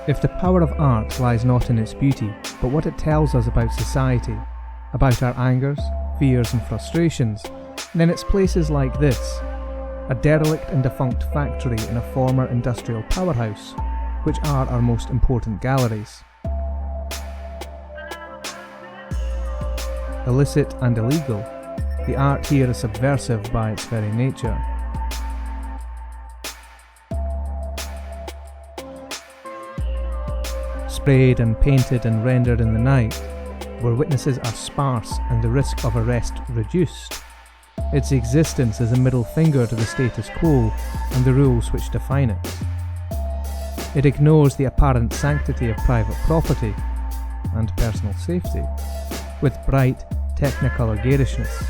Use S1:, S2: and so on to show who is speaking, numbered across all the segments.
S1: If the power of art lies not in its beauty, but what it tells us about society, about our angers, fears and frustrations, then it's places like this, a derelict and defunct factory in a former industrial powerhouse, which are our most important galleries. Illicit and illegal, the art here is subversive by its very nature. Sprayed and painted and rendered in the night, where witnesses are sparse and the risk of arrest reduced. Its existence is a middle finger to the status quo and the rules which define it. It ignores the apparent sanctity of private property and personal safety, with bright, technicolor garishness.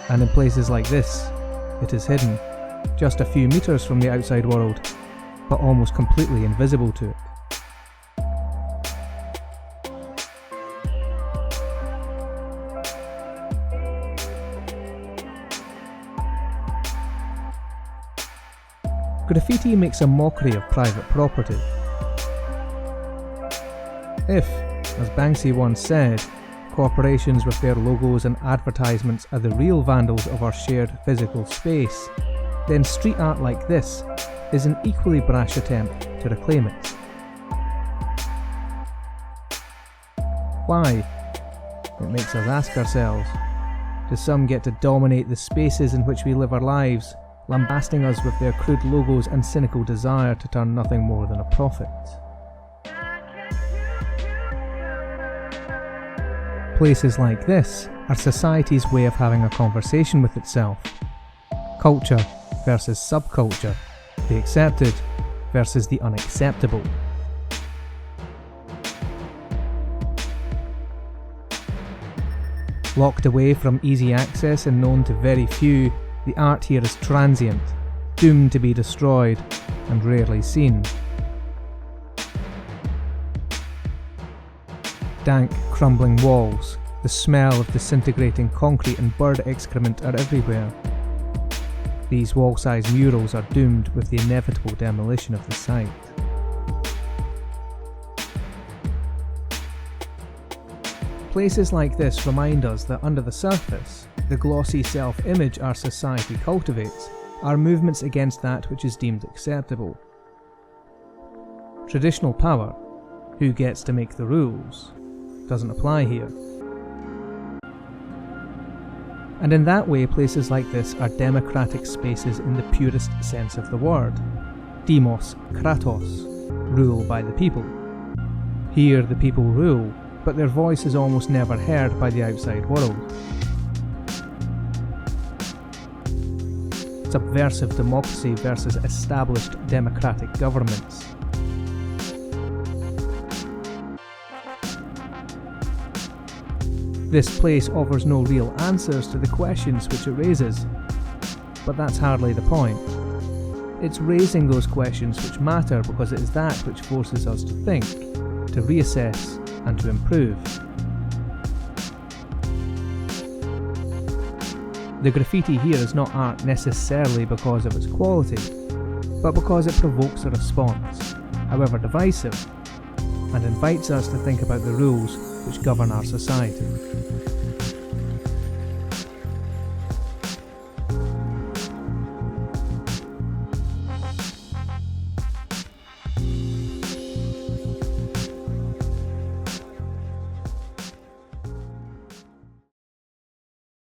S1: And in places like this, it is hidden, just a few meters from the outside world, but almost completely invisible to it. Graffiti makes a mockery of private property. If, as Banksy once said, corporations with their logos and advertisements are the real vandals of our shared physical space, then street art like this is an equally brash attempt to reclaim it. Why? It makes us ask ourselves, do some get to dominate the spaces in which we live our lives, lambasting us with their crude logos and cynical desire to turn nothing more than a profit? Places like this are society's way of having a conversation with itself. Culture versus subculture, the accepted versus the unacceptable. Locked away from easy access and known to very few, the art here is transient, doomed to be destroyed, and rarely seen. Dank, crumbling walls, the smell of disintegrating concrete and bird excrement are everywhere. These wall-sized murals are doomed with the inevitable demolition of the site. Places like this remind us that under the surface, the glossy self-image our society cultivates are movements against that which is deemed acceptable. Traditional power, who gets to make the rules, doesn't apply here. And in that way, places like this are democratic spaces in the purest sense of the word. Demos, kratos, rule by the people. Here the people rule, but their voice is almost never heard by the outside world. Subversive democracy versus established democratic governments. This place offers no real answers to the questions which it raises, but that's hardly the point. It's raising those questions which matter because it is that which forces us to think, to reassess, and to improve. The graffiti here is not art necessarily because of its quality, but because it provokes a response, however divisive, and invites us to think about the rules which govern our society.